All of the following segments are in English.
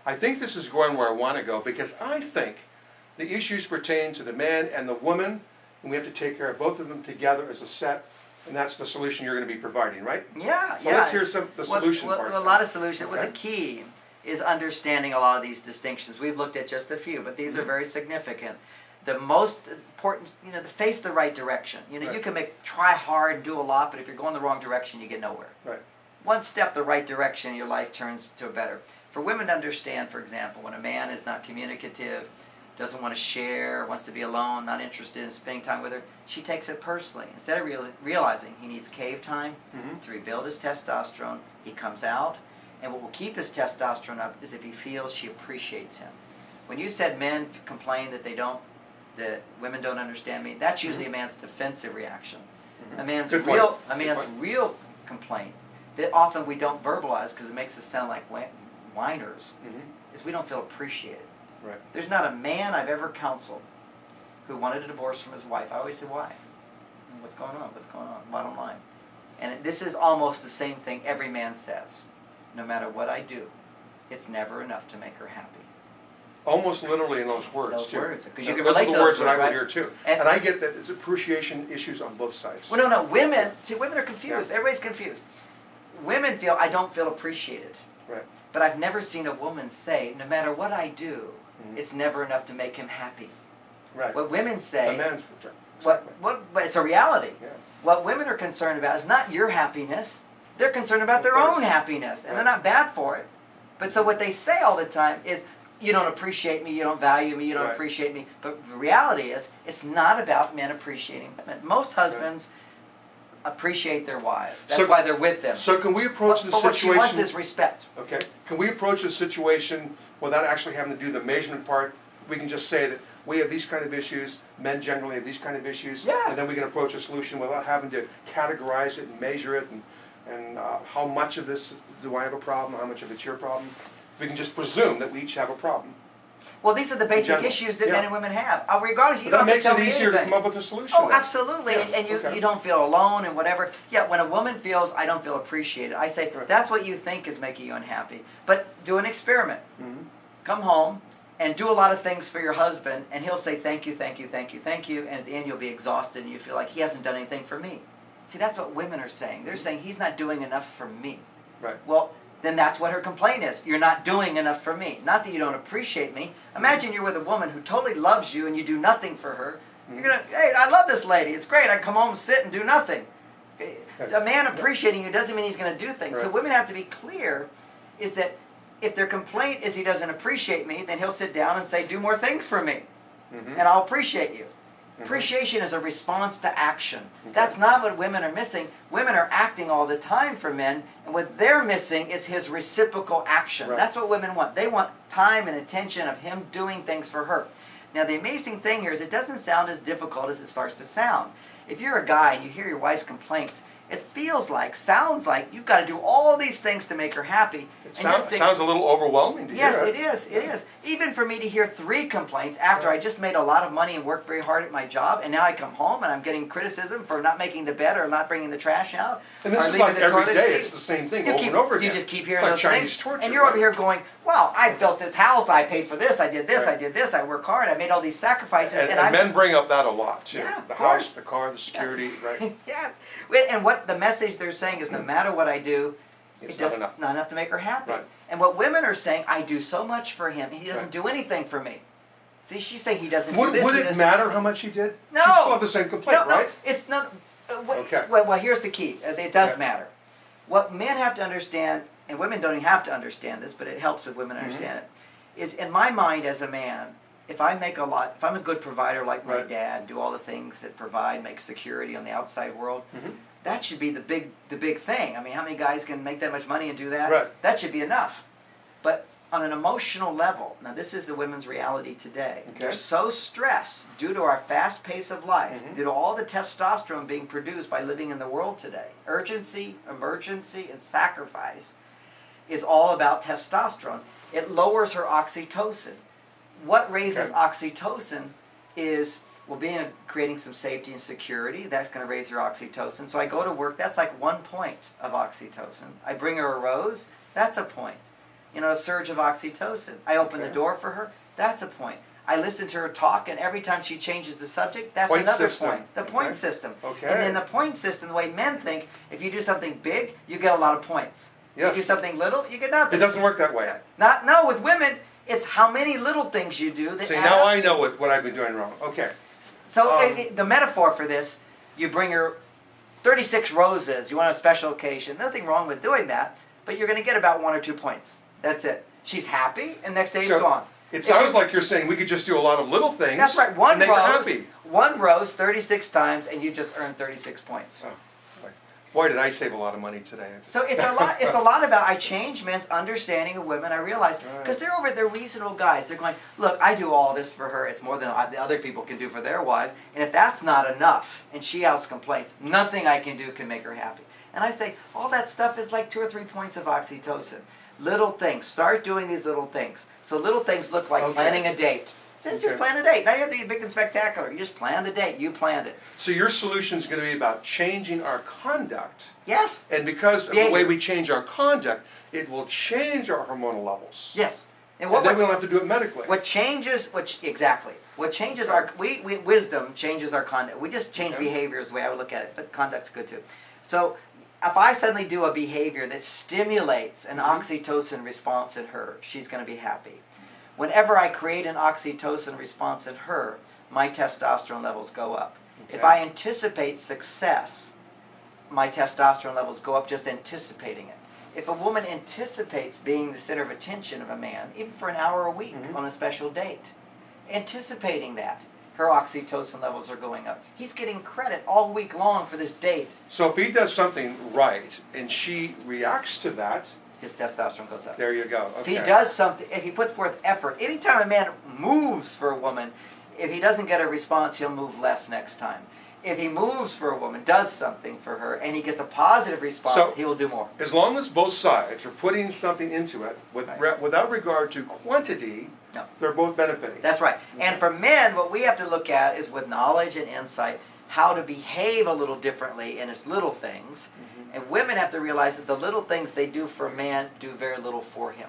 I think this is going where I want to go, because I think the issues pertain to the man and the woman, and we have to take care of both of them together as a set, and that's the solution you're going to be providing, right? Yeah, so let's hear the solution part. A lot of solutions. Okay. Well, the key is understanding a lot of these distinctions. We've looked at just a few, but these are very significant. The most important, to face the right direction. You can try hard and do a lot, but if you're going the wrong direction, you get nowhere. Right. One step the right direction, your life turns to a better. For women to understand, for example, when a man is not communicative, doesn't want to share, wants to be alone, not interested in spending time with her, she takes it personally. Instead of realizing he needs cave time to rebuild his testosterone, he comes out, and what will keep his testosterone up is if he feels she appreciates him. When you said men complain that women don't understand me, that's usually a man's defensive reaction. A man's real complaint that often we don't verbalize because it makes us sound like whiners is we don't feel appreciated. Right. There's not a man I've ever counseled who wanted a divorce from his wife. I always say, why? What's going on? What's going on? Bottom line. And this is almost the same thing every man says. No matter what I do, it's never enough to make her happy. Almost literally in those words, those too. words, because you can those relate are to the words those that I would right? hear, too. And I get that it's appreciation issues on both sides. Well, no, women are confused. Yeah. Everybody's confused. Women feel, I don't feel appreciated. Right. But I've never seen a woman say, no matter what I do, it's never enough to make him happy. Right. What women say, exactly. It's a reality. Yeah. What women are concerned about is not your happiness. They're concerned about their own happiness, and they're not bad for it. But so what they say all the time is, you don't appreciate me, you don't value me, you don't appreciate me. But the reality is, it's not about men appreciating women. Most husbands appreciate their wives. That's why they're with them. So can we approach the situation... What she wants is respect. Okay. Can we approach the situation without actually having to do the measurement part? We can just say that we have these kind of issues, men generally have these kind of issues, and then we can approach a solution without having to categorize it and measure it, and how much of this do I have a problem, how much of it's your problem. We can just presume that we each have a problem. Well, these are the basic issues that men and women have. Regardless, you don't have to tell me anything. That makes it easier to come up with a solution. Oh, absolutely. And you don't feel alone and whatever. Yeah, when a woman feels, I don't feel appreciated, I say, that's what you think is making you unhappy. But do an experiment. Come home and do a lot of things for your husband, and he'll say, thank you, thank you, thank you, thank you, and at the end you'll be exhausted and you feel like he hasn't done anything for me. See, that's what women are saying. They're saying, he's not doing enough for me. Right. Well, then that's what her complaint is. You're not doing enough for me. Not that you don't appreciate me. Imagine you're with a woman who totally loves you and you do nothing for her. You're going to, hey, I love this lady. It's great. I come home, sit, and do nothing. Okay? A man appreciating you doesn't mean he's going to do things. So women have to be clear is that if their complaint is he doesn't appreciate me, then he'll sit down and say, do more things for me. And I'll appreciate you. Appreciation is a response to action. That's not what women are missing. Women are acting all the time for men, and what they're missing is his reciprocal action. That's what women want. They want time and attention of him doing things for her. Now, the amazing thing here is it doesn't sound as difficult as it starts to sound. If you're a guy and you hear your wife's complaints, it sounds like you've got to do all these things to make her happy. It sounds a little overwhelming to hear. Yes, it is. It is. Even for me to hear 3 complaints after I just made a lot of money and worked very hard at my job, and now I come home and I'm getting criticism for not making the bed or not bringing the trash out. And this is like every day. It's the same thing over and over again. You just keep hearing those things. Torture, and you're over here going, well, I built this house, I paid for this, I did this, I did this, I worked hard, I made all these sacrifices. And men bring up that a lot, too. Yeah, the house, the car, the security, right? Yeah. And what the message they're saying is no matter what I do, it's not enough to make her happy. Right. And what women are saying, I do so much for him, and he doesn't do anything for me. See, she's saying he doesn't do this. Would it matter how much he did? No. She still have the same complaint, right? No, it's not. Okay. Well, here's the key. It does matter. What men have to understand, and women don't even have to understand this, but it helps if women understand it, is in my mind as a man, if I make a lot, if I'm a good provider like my dad, do all the things that provide, make security on the outside world, that should be the big thing. I mean, how many guys can make that much money and do that? Right. That should be enough. But on an emotional level, now this is the women's reality today. Okay. We're so stressed due to our fast pace of life, due to all the testosterone being produced by living in the world today. Urgency, emergency, and sacrifice is all about testosterone. It lowers her oxytocin. What raises oxytocin is, well, creating some safety and security. That's going to raise her oxytocin. So I go to work, that's like 1 point of oxytocin. I bring her a rose, that's a point. a surge of oxytocin. I open the door for her. That's a point. I listen to her talk, and every time she changes the subject, that's another point. The point system. Okay. And in the point system, the way men think, if you do something big, you get a lot of points. Yes. If you do something little, you get nothing. It doesn't work that way. No, with women, it's how many little things you do that See, add now up I to- know what I've been doing wrong. Okay. So the metaphor for this, you bring her 36 roses, you want a special occasion. Nothing wrong with doing that, but you're going to get about 1 or 2 points. That's it. She's happy, and next day he's gone. It sounds like you're saying we could just do a lot of little things. That's right. And make her happy. One rose 36 times, and you just earned 36 points. Oh, boy, did I save a lot of money today. So it's a lot. It's a lot about I change men's understanding of women. I realize because they're reasonable guys. They're going, look, I do all this for her. It's more than the other people can do for their wives. And if that's not enough, and she has complaints, nothing I can do can make her happy. And I say all that stuff is like 2 or 3 points of oxytocin. Little things. Start doing these little things. So little things look like planning a date. Just plan a date. Now you have to be big and spectacular. You just plan the date. You planned it. So your solution is going to be about changing our conduct. Yes. And because of the way we change our conduct, it will change our hormonal levels. Yes. And then we don't have to do it medically. What changes our wisdom changes our conduct. We just change behavior is the way I would look at it, but conduct's good too. So if I suddenly do a behavior that stimulates an oxytocin response in her, she's going to be happy. Whenever I create an oxytocin response in her, my testosterone levels go up. Okay. If I anticipate success, my testosterone levels go up just anticipating it. If a woman anticipates being the center of attention of a man, even for an hour a week on a special date, anticipating that, her oxytocin levels are going up. He's getting credit all week long for this date. So if he does something right and she reacts to that, his testosterone goes up. There you go. Okay. If he does something, if he puts forth effort, anytime a man moves for a woman, if he doesn't get a response, he'll move less next time. If he moves for a woman, does something for her, and he gets a positive response, he will do more. As long as both sides are putting something into it, without regard to quantity, they're both benefiting. That's right. And for men, what we have to look at is with knowledge and insight, how to behave a little differently in its little things. And women have to realize that the little things they do for man do very little for him.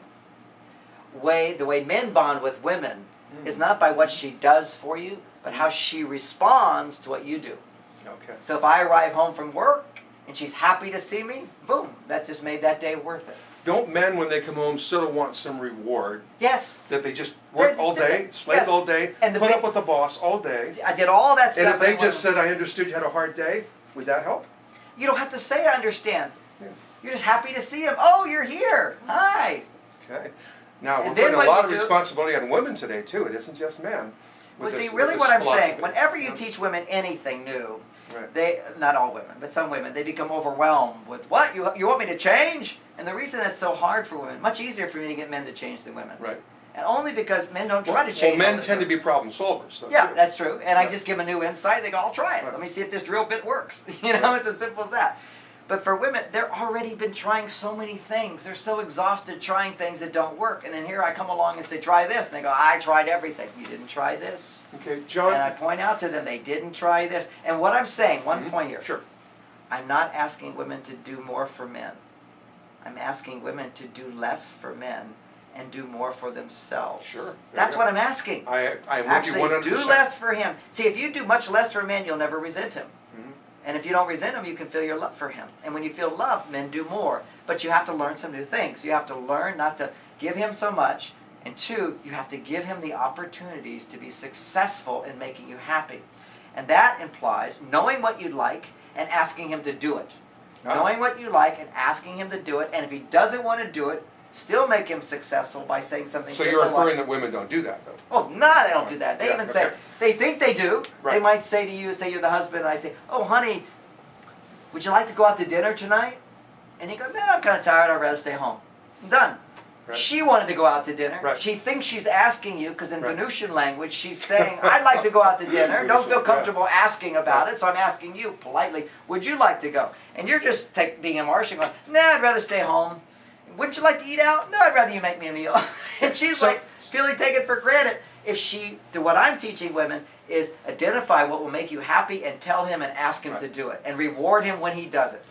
The way men bond with women is not by what she does for you, but how she responds to what you do. Okay. So if I arrive home from work and she's happy to see me, boom, that just made that day worth it. Don't men, when they come home, still want some reward? Yes. That they just work all day, slaved all day, and put up with the boss all day? I did all that stuff. And if they just said, I understood you had a hard day, would that help? You don't have to say I understand. Yeah. You're just happy to see him. Oh, you're here. Hi. Okay. Now, we're putting a lot of responsibility on women today, too. It isn't just men. Well, see, really what I'm saying, whenever you teach women anything new, not all women, but some women, they become overwhelmed with, what? You want me to change? And the reason that's so hard for women, much easier for me to get men to change than women. Right. And only because men don't try to change. Well, men tend to be problem solvers. Yeah, that's true. And I just give them a new insight, they go, I'll try it. Let me see if this drill bit works. It's as simple as that. But for women, they've already been trying so many things. They're so exhausted trying things that don't work. And then here I come along and say, try this. And they go, I tried everything. You didn't try this. Okay, John. And I point out to them, they didn't try this. And what I'm saying, one point here. Sure. I'm not asking women to do more for men. I'm asking women to do less for men and do more for themselves. Sure. That's what I'm asking. I'm with you 100%. Actually, do less for him. See, if you do much less for a man, you'll never resent him. And if you don't resent him, you can feel your love for him. And when you feel love, men do more. But you have to learn some new things. You have to learn not to give him so much. And 2, you have to give him the opportunities to be successful in making you happy. And that implies knowing what you'd like and asking him to do it. Knowing what you like and asking him to do it. And if he doesn't want to do it, still make him successful by saying something So you're inferring that women don't do that, though? Oh, no, they don't do that. They even say, they think they do. Right. They might say to you, say you're the husband, and I say, oh, honey, would you like to go out to dinner tonight? And you go, no, I'm kind of tired, I'd rather stay home. Done. Right. She wanted to go out to dinner. Right. She thinks she's asking you, because in Venusian language, she's saying, I'd like to go out to dinner. Don't feel comfortable asking about it, so I'm asking you politely, would you like to go? And you're just being impartial, going, nah, I'd rather stay home. Wouldn't you like to eat out? No, I'd rather you make me a meal. And she's like, feeling taken for granted. What I'm teaching women is identify what will make you happy and tell him and ask him to do it. And reward him when he does it.